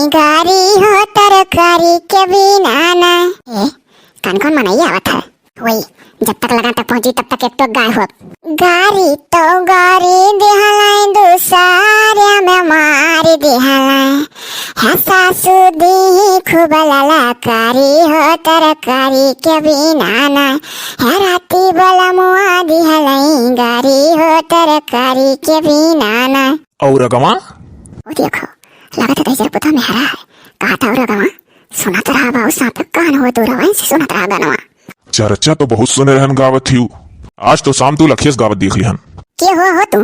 गारी हो तरकारी के बिना ना। कौन कौन मनाई आवत है? वही जब तक लगा तक पहुंची तब तक एक तो गाय हो। गारी तो गारी दिहलाई दूसरे में मारी दिहलाई है सासू दी खूब ललकारी हो तरकारी के बिना ना। है राती बोला मुआ दिहलाई गारी हो तरकारी के बिना ना। और अगवा वो देखो लगता था जरा पुता मेहरा है। कहा था और अगवा सुना तो रहा बाबू सांप कान हो तो रवा से सुना रहा गनवा। चर्चा तो बहुत सुने रहन गावत थी। आज तो शाम तू लखियस गावत देख लिहन। के हो तुम?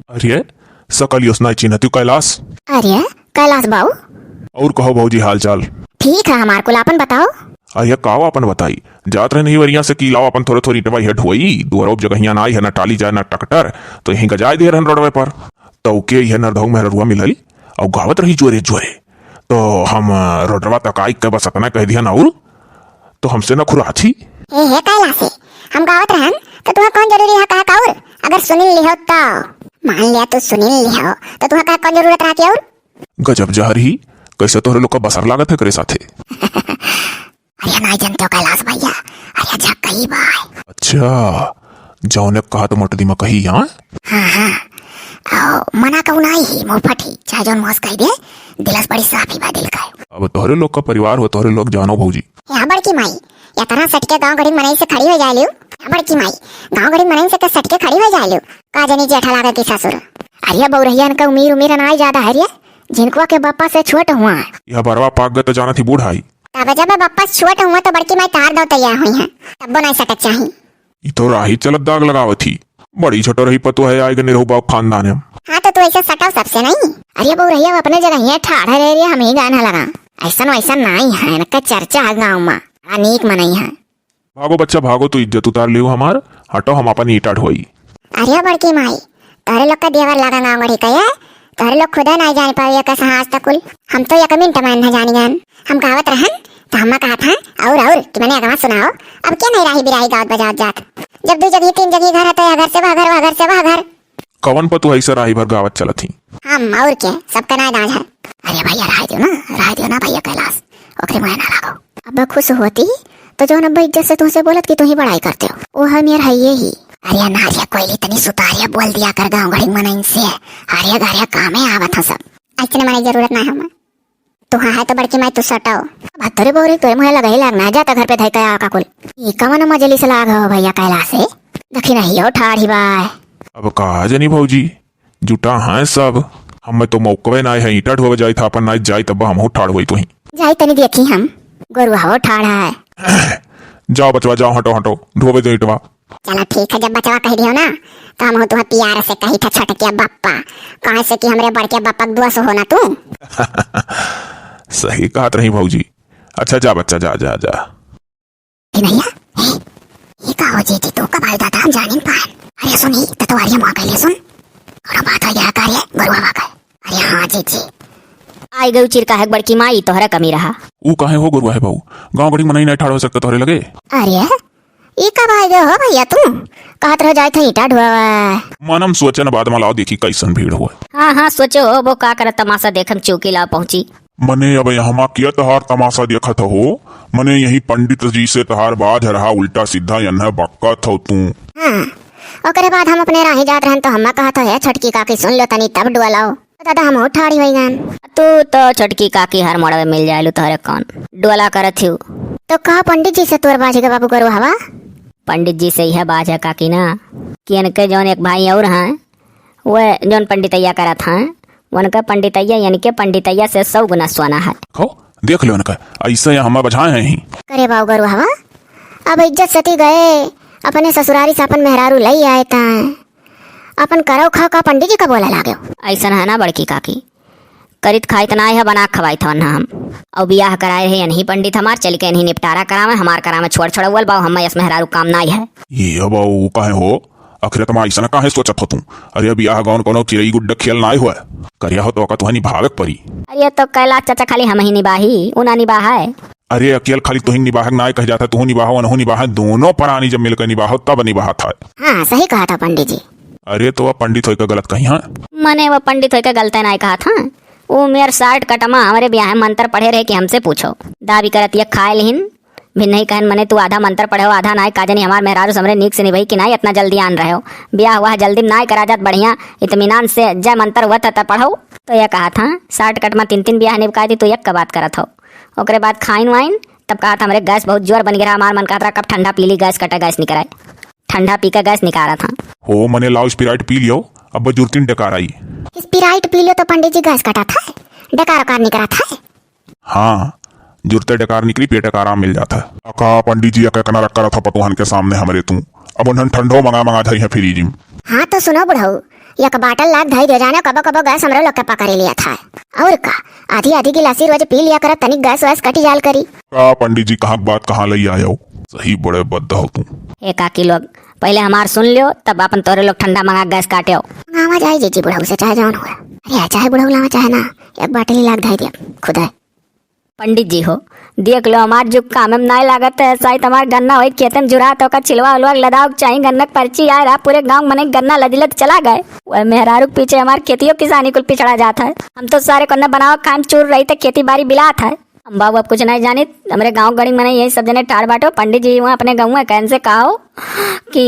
अरे सकल योजना चिन्ह तू कैलाश। अरे कैलाश बाबू और कहो भौजी हाल चाल? ठीक है हमार को अपन बताओ। अरे काव अपन बताई जात रहे नहीं वरिया से की लाओ अपन थोड़े थोड़ी टवाई हेड हुई दोरोब जगहिया ना आई है ना टाली जाए ना टकटर तो यहीं गजाए दे रहन रोडवे पर तो के यह नरधौ मेहरुआ मिलल और गावत रही जोरे जोरे तो हम रोडवा तक आई के बस अपना कह दिया और तो हमसे न खुराची। हे कैलाश हम गावत रहन तो तुहा कौन जरूरी है कहा और अगर सुनील लिहो तो मान लिया तू सुनील लिहो तो तुहा कहा कौन जरूरत रहा और गजब जहरी कैसे तोहरे लोग का बसर लागत है करे साथे। अरे नहीं जानते हो कैलाश भैया अरे झक कही बाय। अच्छा जौने कहा तो मोटदी में कही हाँ मना कहू नहीं मुंह फटी चाहे जौन मोस कह दे दिलस बड़ी साफी बा दिल का। अब तोहरे लोग का परिवार हो तोहरे लोग जानो भौजी। यहाँ बड़की माई या तरह सटके गांव गरीब मनई से खड़ी हो जाए लियो। बड़की माई गांव गरीब मनई से सटके खड़ी हो जाए लियो का जनी जेठा लागे की ससुर। अरे बौरहियन का उमीर ना ज्यादा है रे जिनको के बापा से छोट हुआ है। यह बरवा पाक गए तो जाना थी बूढ़ाई तब जब बापा छोट हुआ तो बड़की माई तार दो तैयार हुई है तब नहीं सटक चाहिए। ये तो राही चलत दाग लगावत थी बड़ी छोटो रही पतो है आएगा निरहु बाप खानदान है। हाँ तो तू ऐसा सटाओ सबसे नहीं। अरे बौरहिया अपने जगह ही ठाढ़ रह रही हम ही गाना लगा ऐसा वैसा नहीं है इनका चर्चा है गाँव में अनेक मनई है। भागो बच्चा भागो तू इज्जत उतार लियो हमार हटो हम अपन ईटा ढोई। अरे बड़की माई तोरे लोग का देवर लगा गाँव गढ़ी कया तोरे लोग खुदा नहीं जान पाओ कैसा आज तक कुल हम तो एक मिनट मान जानी जान हम गावत रहन तो हम कहा था और कि मैंने अगवा सुनाओ अब क्या नहीं राही बिराही गावत बजावत जात जब दो जगह तीन जगह घर है तो घर से वह घर वह घर से वह घर कवन पर तू ऐसा राही भर गावत चलत थी। हम और क्या सबका ना दाज है। अरे भैया राह दियो ना भैया कैलाश ओकरे मुहे ना लागो। अब खुश होती तो जो नब्बे इज्जत से तुमसे बोलत कि तुम ही बड़ाई करते हो वो है मेरा है ये ही। अरे नारिया कोयली तनी सुतारिया बोल दिया कर गाँव घड़ी मनइन से हरिया घरिया कामे आवत है सब ऐसे मने जरूरत ना हम तू है तो बड़की माई तू सटाओ भत्तरे बोरे तोरे मुहे लगा ही लागना जाता घर पे धई कया का कुल ये कवन मजली से लाग हो भैया कैलाश से देखी नहीं हो ठाड़ी बाय। अब कहा जनी भौजी जुटा है सब हम तो मौकवे ना है ईटा ढोवे जाई था अपन ना जाई तब हम हो ठाड़ होई तू ही जाई तनी देखी हम गोरुआ हो ठाड़ा है। जाओ बचवा जाओ हटो हटो ढोवे दे ईटवा। चलो ठीक है जब बचवा कह दियो ना तो हम हो तुहा प्यार से कही था छटकिया बाप्पा कहे से कि हमरे बड़के बाप्पा दुआ से होना तू। सही कहत रही भौजी। अच्छा जा बच्चा जा जा जा। भैया ये का हो जीती तू कब आए दादा हम जाने पाए। अरे सुनी तो आर्य मां पहले सुन और बात हो गया कार्य गुरुआ वाका। अरे हां जी आई गऊ चिरका है बड़की माई तोहरा कमी रहा ऊ काहे हो गुरुआ है बाऊ गांव बड़ी मनई नहीं ठाड़ हो सकता तोहरे लगे। अरे ये कब आ गए हो भैया तू कहत रह जाए थे ईटा ढुआ मनम सोचन बाद में लाओ देखी कैसन भीड़ हुआ। हाँ सोचो वो का कर तमाशा देखम चौकी ला पहुंची मने अब यहाँ किया तहार तमाशा देखत हो मने यही पंडित जी से तहार बाज रहा उल्टा सीधा यन्ह बक्कत हो तू। ओकरे बाद हम अपने राही जात रहन तो हम कहत है छटकी काकी सुन लो तनी तब डुआलाओ दादा हम हो ठाड़ी होई गन। तू तो छटकी काकी हर मोड़वे मिल जाए तोहरे कौन डोला करत हूँ तो कहा पंडित जी से तोर बाजी के बाबू करो हवा। पंडित जी से यह बाज है काकी ना कि इनके जौन एक भाई और हैं वह जौन पंडितैया करत हैं उनका पंडितैया यानी के पंडितैया से 100 गुना सोना है। हो देख लो उनका ऐसे हम बझाए हैं ही करे बाबू गरु हवा अब इज्जत सती गए अपने ससुरारी से अपन मेहरारू लई आए ता अपन करो खा का पंडित जी का बोला लागे ऐसा है ना बड़की काकी करित खाई तना है बना खवाई था ना हम और बियाह कराए है यही पंडित हमार चल के इन्हीं निपटारा करावे हमार करावे छोड़ छोड़वल बाऊ हम इसमें मेहरारू काम ना है। ये अब काहे हो आखिर तुम ऐसा काहे सोचत हो तुम। अरे अब बियाह गाउन कोनो चिड़ई गुड्ड खेल ना हुआ करिया हो तो का तुहनी भागक परी। अरे तो कैलाश चाचा खाली हम ही निभाही उना निभाहा है। अरे अकेल खाली तुही निभाहक ना कह जाता तुह निभाहो अनहु निभाह दोनों प्राणी जब मिलकर निभाहो तब निभाहा था। हाँ सही कहा था पंडित जी। अरे तो वह पंडित होकर गलत कही हाँ मने वो पंडित होकर गलत नहीं कहा था वो मेर साठ कटमा हमारे ब्याह में मंत्र पढ़े रहे कि हमसे पूछो। दाबी करत ये खाए लिहिन भी नहीं कहन मने तू आधा मंत्र पढ़े हो आधा नाय काजनी हमार मेहरारू समरे नीक से निभाई कि नाई इतना जल्दी आन रहे हो। ब्याह हुआ जल्दी नाय करा जात बढ़िया इत्मीनान से जय मंत्र हुआ था पढ़ो। तो यह कहा था 60 कटमा 3 ब्याह निपका दी तो एक का बात करत हो। ओकरे बाद खाइन वाइन तब कहा था हमारे गैस बहुत जोर बन गया हमार मन कहा था कब ठंडा पी ली गैस कटा गैस निकला ठंडा पी कर गैस निकाला था। हो मने लाओ स्पिराइट पी लियो अब जुर्तिन डकार आई। स्पिराइट पी लियो तो पंडित जी गैस कटा था डकार कार निकला था। हाँ जुर्ते डकार निकली पेट का आराम मिल जाता है। का पंडित जी कना रखा रहा था पतवान के सामने हमारे तू अब उन्हें ठंडो मंगा धरी है फ्रिज में। हाँ तो सुनो बुढ़ऊ एक बाटल लाख धई दे जाना कबो कबो गैस हमरो लोग के पकड़े लिया था और का आधी आधी गिलासी रोज पी लिया कर तनिक गैस वैस कटी जाल करी। का पंडित जी कहाँ बात कहाँ ले आया हो सही बड़े बद्दा हो तू। ए काकी लोग पहले हमार सुन लियो तब अपन तोरे लोग ठंडा मंगा गैस काटे हो। आवाज आई जी बुढ़ऊ से चाहे जान हुआ अरे चाहे बुढ़ऊ लावा चाहे ना एक बाटल ही लाख धई दिया खुद है। पंडित जी हो देख लो हमार जुग काम में नाय लागत है ऐसा ही तुम्हार गन्ना वही खेतन जुरा तो का छिलवा उलवा लदाव चाहिए गन्नक पर्ची आए रहा पूरे गांव मने गन्ना लदिलत चला गए। वह मेहरारू के पीछे हमार खेतियों किसानी कुल पिछड़ा जाता है। हम तो सारे कोन्ना बनाओ खान चूर रही थे खेती बाड़ी बिलात है। हम बाबू अब कुछ नहीं जानी हमारे गाँव गड़ी मने यही सब जने ठाड़ बाटो पंडित जी वहाँ अपने गाँव में कहन से कहो कि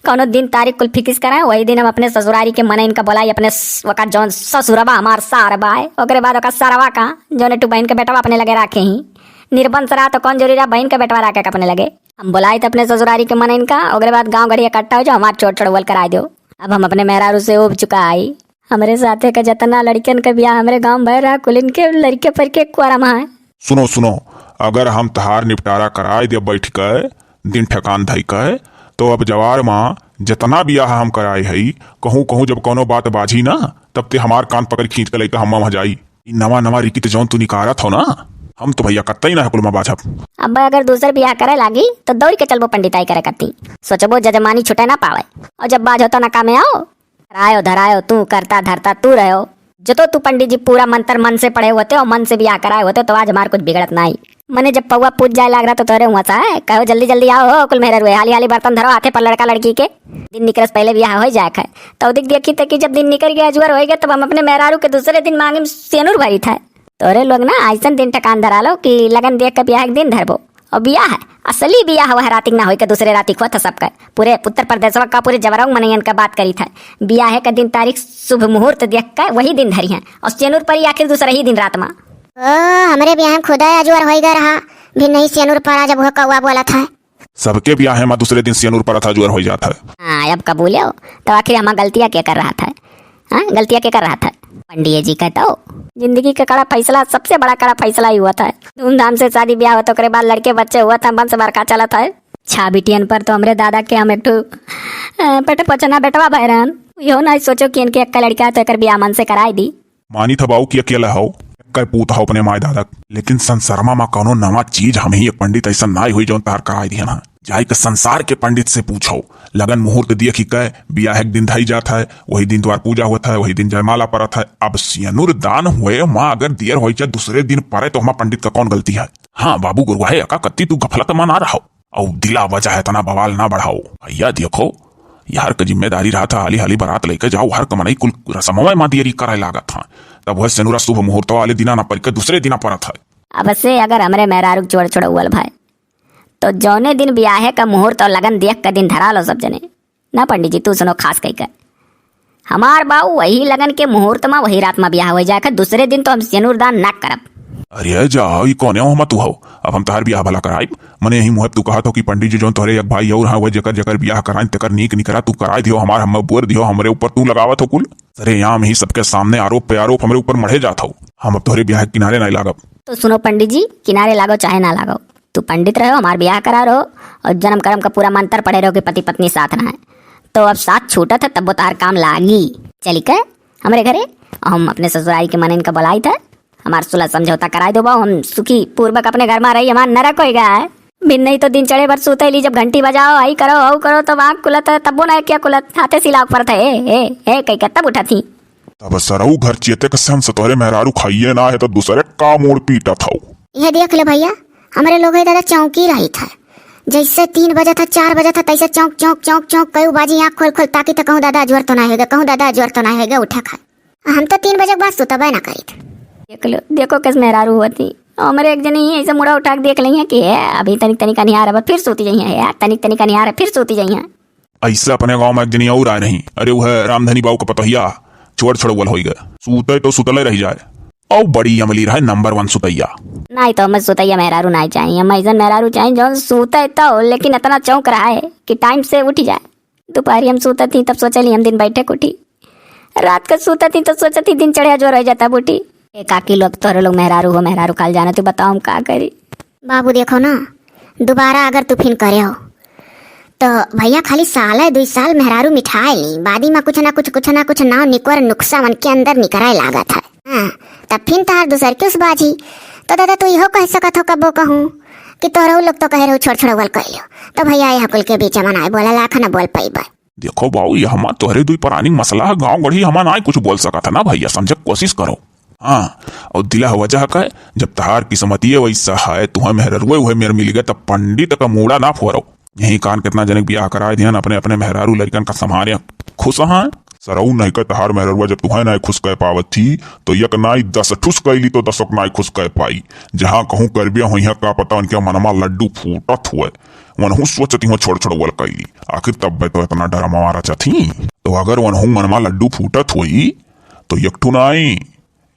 कौनो दिन तारीख कुल फिक्स कराए वही दिन हम अपने ससुरारी के मने इनका बोलाई अपने वका जौन ससुरबा हमार सारबा है ओकरे बाद वका सारवा का जौन टू बहन के बेटवा अपने लगे राखे ही निर्बंध रहा तो कौन जरूरी रहा बहन के बेटवा राखे अपने लगे। हम बुलाए थे अपने ससुरारी के मने इनका ओकरे बाद गाँव गड़ी इकट्ठा हो जाओ हमार चोट चढ़वल करा दो। अब हम अपने मेहरारू से उब चुका आई हमारे साथे का जतना लड़कियन के ब्याह हमारे गाँव भर रहा कुल इनके लड़के पर के कुआरमा है। सुनो सुनो अगर हम तहार निपटारा कराए दे बैठ कर दिन ठकान धई कर तो अब जवार माँ जितना ब्याह हम कराए हई कहूँ कहूँ जब कोनो बात बाजी ना तब ते हमार कान पकड़ खींच कर लेकर हम जाई नवा नवा रिकित जौन तू निकारत हो ना हम तो भैया कत्ता ही ना कुल बाजब। अब अगर दूसर ब्याह करे लागी तो दौड़ के चलबो पंडिताई करे करती सोचबो जजमानी छुटे ना पावे और जब बाज होता ना कामे आओ करायो धरायो तू करता धरता तू रहो जो तो तू पंडित जी पूरा मंत्र मन से पढ़े होते और मन से ब्याह कराए होते तो आज हमार कुछ बिगड़त नहीं। मने जब पौवा पूज जाए लग रहा तो तोरे हुआ सा है कहो जल्दी जल्दी आओ हो कुल मेहर हुए हाली हाली बर्तन धरो हाथे पर लड़का लड़की के दिन निकल पहले ब्याह हो जाए है तो दिख देखी तक जब दिन निकल गया जुआर हो गया तब हम अपने मेहरारू के दूसरे दिन मांगे सेनुर भरी था। तोरे लोग ना ऐसा दिन ठकान धरा लो कि लगन देख कर ब्याह एक दिन धरबो और ब्याह है असली ब्याह हुआ है रातिक ना हो के दूसरे रातिक हुआ था सबका पूरे उत्तर प्रदेश का पूरे जबरंग मनयन का बात करी था। ब्याह का दिन तारीख शुभ मुहूर्त देख कर वही दिन धरी है और सेनुर पर आखिर दूसरा ही दिन रात में। हमारे ब्याह में खुदा अजवर हो गया रहा भी नहीं सेनुर पर जब कौआ बोला था सबके ब्याह में दूसरे दिन सेनुर पर था जुआर हो जाता है। हाँ अब कबूल हो तो आखिर हम गलतियाँ क्या कर रहा था। हाँ गलतियाँ क्या कर रहा था पंडित जी कहता हो जिंदगी का कड़ा फैसला सबसे बड़ा कड़ा फैसला ही हुआ था। धूमधाम से शादी ब्याह होता करे बाद लड़के बच्चे हुआ था बंश बरका चला था। छा बिटियन पर तो हमरे दादा के हम एक पेट पचना बेटवा बहरन यो ना सोचो कि इनके एक लड़का तो एक ब्याह मन से कराई दी मानी था बाऊ की अकेला हो कर पूता हो अपने माय दादा लेकिन संसारमा में कोनो नवा चीज हम ही एक पंडित ऐसा ना हुई जो तार कराई दिया ना जाए के संसार के पंडित से पूछो लगन मुहूर्त दिए कि कह ब्याह एक दिन धाई जाता है वही दिन द्वार पूजा होता है वही दिन जयमाला परत है। अब सियनुर दान हुए माँ अगर दियर हो जाए दूसरे दिन परे तो हमारा पंडित का कौन गलती है। हाँ बाबू गुरुआ अका कत्ती तू गफलत में ना रहो और दिला वजह है तना बवाल ना बढ़ाओ भैया देखो यार का जिम्मेदारी रहा था हाली हाली बारात लेकर जाओ हर कमनई कुल रसमय माँ दियरी कराए लागत था तब वह सेनुरा शुभ मुहूर्त वाले दिना ना पर दूसरे दिना परत है। अब से अगर हमारे मेहरारू छोड़ छोड़ भाई तो जौने दिन ब्याह का मुहूर्त और लगन देख का दिन धरा लो सब जने ना पंडित जी तू सुनो खास कही कर हमार बाऊ वही लगन के मुहूर्त में वही रात में ब्याह हो जाए दूसरे दिन तो हम सेनुर दान ना करब। अरे जाओ ये कौन हो तू हो अब हम तार ब्याह भला कराई मने यही मुहब तू कहा तो कि पंडित जी जो तोरे एक भाई और हाँ वह जकर जकर ब्याह कराई तकर नीक निकरा तू कराई दियो हमार हम बोर दियो हमरे ऊपर तू लगावत हो कुल अरे यहाँ में ही सबके सामने आरोप पे आरोप हमारे ऊपर मढ़े जाता हो हम अब तोरे ब्याह किनारे नहीं लागब। तो सुनो पंडित जी किनारे लागो चाहे ना लागो तू पंडित रहो हमार ब्याह करा रहो और जन्म कर्म का पूरा मंत्र पढ़े रहो कि पति पत्नी साथ ना है तो अब साथ छूटा था तब वो तार काम लागी चली कर हमारे घरे हम अपने ससुराल के मन इनका बुलाई था हमार सुलह समझौता कराई दो बाऊ हम सुखी पूर्वक अपने घर में रही हमार नरक हो गया है बिन नहीं तो दिन चढ़े भर सूते ली जब घंटी बजाओ आई करो आओ करो तो वहाँ कुलत है तब वो ना क्या कुलत हाथे सिलाव पर थे ए कई का तब उठा थी तब सरऊ घर चेते कसम से तोरे मेहरारू खाइए ना है तो दूसरे का मोड़ पीटा था। यह देख ले भैया हमारे लोग दादा चौंकी रही था जैसे 3 बजे था 4 बजे था तैसे चौंक चौंक चौंक चौंक कई बाजी आँख खोल खोल ताकि तो कहूँ दादा ज्वर तो ना होगा कहूँ दादा ज्वर तो ना होगा उठा खा हम तो 3 बजे के बाद सुतबे ना करी देख लो, देखो किस मेहरारू होती हमारे एक जनी ऐसे मुड़ा उठा के देख ली है कि है अभी तनिक तनिक निहार अब फिर सोती जाइए है यार, तनिक तनिक निहार फिर सोती जाइए। ऐसे अपने गांव में एक जनी और आए नहीं, अरे वो है रामधनी बाबू का पतहिया, छोड़ छोड़वल हो गए, सूते तो सुतले रह जाए और बड़ी अमली रहे नंबर 1 सुतैया। नहीं तो मैं सुतैया मेहरारू नहीं चाहिए, मैं ऐसा मेहरारू चाहिए जो सूते तो लेकिन इतना चौंक रहा है कि टाइम से उठ जाए। दोपहर हम सूता थी तब सोचली हम दिन बैठे उठी, रात का सूता थी तो सोचा थी दिन चढ़िया जो रह जाता बूटी। एक काकी लोग तोरे लोग मेहरारू हो, मेहरारू काल जाना, तू बताओ हम का करी। बाबू देखो ना, दोबारा अगर तू फिर करे हो तो भैया खाली साल है 2 साल मेहरारू मिठाई ली, बादी में कुछ ना कुछ नाव निकोर नुक्सा मन के अंदर निकराए लागत है। हाँ, तब फिर तार दूसर के उस बाजी तो दादा तू इहो कह सकत हो कबो कहूँ कि तोरा लोग तो कह रहे हो छोड़ छोड़वल कहियो, तो भैया यह कुल के बीच में ना बोला लाख ना बोल पाई। देखो बाबू, ये हमार तोहरे दुई पुरानी मसला है, गाँव गढ़ी हमार ना कुछ बोल सका था ना भैया, समझे कोशिश करो। हाँ, और दिला वजह का जब तहार किस्मती वैसा है, तुम्हें मेहरुए हुए मेरे मिल गए तब पंडित का मूड़ा ना फोरो। यही कान कितना जनक ब्याह कराए ध्यान अपने अपने मेहरारू लड़कन का संभारे खुश हाँ सरऊ नहीं कर तहार मेहरुआ जब तुम्हें ना खुश कह पावत थी तो यक नाई 10 ठुस कैली तो 10 नाई खुश कह पाई। जहाँ कहूँ करबिया हो का पता उनके मनमा लड्डू फूटत हुए वनहू सोचती हूँ छोड़ छोड़ वल कैली, आखिर तब तो इतना डरा मारा चाथी। तो अगर वनहू मनमा लड्डू फूटत हुई तो यकठू नाई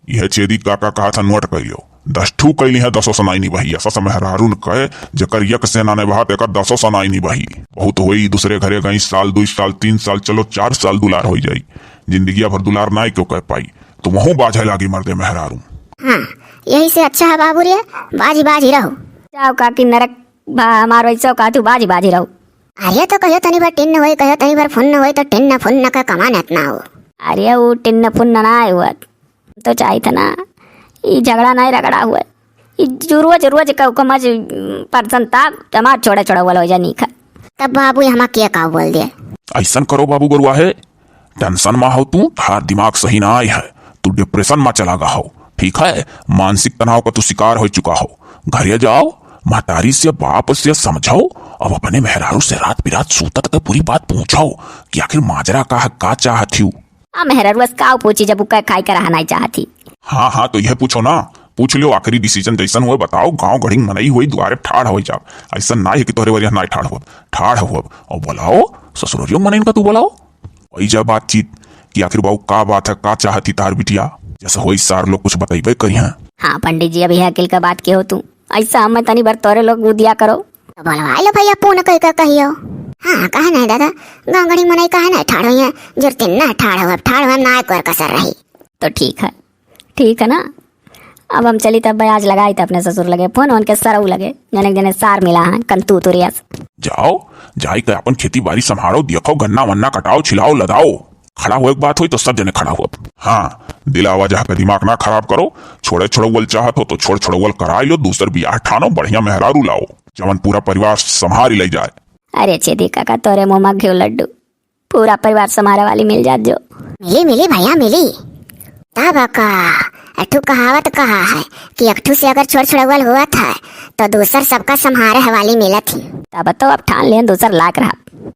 यह चेदी काका कहा था नोट करियो 10 ठू कैली है 10 सनाई नहीं बही। ऐसा मेहरारून कहे जकर यक से ना बात एक 10 सनाई नहीं बही। बहुत हुई दूसरे घरे गई साल 2 साल 3 साल चलो 4 साल दुलार हो जाई, जिंदगी भर दुलार ना क्यों कह पाई तो वहू बाझे लागी मर्दे मेहरारू। हाँ, यही से अच्छा है बाबू रे, बाजी बाजी रहो। जाओ काकी नरक हमारो ऐसा का तू बाजी बाजी रहो। अरे तो कहो तनी बार टिन होई, कहो तनी बार फुन होई तो टिन फुन का कमान इतना हो। अरे वो टिन्न फुन्न ना हुआ तो चाहिए था ना, ये झगड़ा नहीं रगड़ा हुआ, ये रोज का कमज पर्सन था तमार छोड़ा छोड़ा वाला हो जा नहीं खा। तब बाबू हमा क्या का बोल दिया, ऐसा करो बाबू गुरुआ है, टेंशन में हो तू, तार दिमाग सही ना आई है, तू डिप्रेशन में चला गया हो, ठीक है, मानसिक तनाव का तू शिकार हो चुका हो। घर जाओ महतारी से बाप से समझाओ, अब अपने मेहरारू से रात बिरात सूतत के पूरी बात पूछाओ कि आखिर माजरा का चाहती हूँ। मेहरारू बस का पूछी जब उका खाई कर नहीं चाहती। हाँ तो यह पूछो ना, पूछ लो आखिरी डिसीजन जैसन हुए बताओ। गांव घड़ी मनई हुई दुआरे ठाड़ हो जाओ, ऐसा ना है कि तोहरे वरिया ना ठाड़ हुआ और बोलाओ ससुरियों मन इनका तू बोलाओ वही जा बातचीत कि आखिर बाबू का बात है, का चाहती तार बिटिया, जैसा हो सार लोग कुछ बताइबे करी हैं। हाँ पंडित जी अभी अकेल का बात के हो तू, ऐसा हमें तनी बार तोरे लोग दिया करो तो बोलवा लो भैया पूर्ण कह कर कहियो। हाँ कहा नहीं दादा, गाँव घड़ी मनई कहा नहीं ठाड़ हुई जरूरत ना ठाड़ हुआ ना कर कसर रही। तो ठीक है ना, अब हम चली तब आज लगाई था अपने ससुर लगे फोन, उनके सरऊ लगे जने जने सार मिला है कंतू तुरिया। जाओ जाई के अपन खेती बाड़ी संभालो, देखो गन्ना वन्ना कटाओ छिलाओ लदाओ, खड़ा हुए बात हुई तो सब जने खड़ा हुआ। हाँ दिलावा जा के दिमाग ना खराब करो, छोड़े छोड़वल चाहत हो तो छोड़ छोड़वल करा लो, दूसर बियाह ठानो, बढ़िया मेहरारू लाओ जवन पूरा परिवार संभाल ले जाए। अरे चेदी काका तोरे मुँह में घियो लड्डू, पूरा परिवार संभारे वाली मिल जात जो। मिली भैया मिली। तब का अठू कहावत कहा है कि अठू से अगर छोड़ छोड़वल हुआ था तो दूसर सबका संहारे वाली मिला थी। तब तो अब ठान ले दूसर लाख रहा।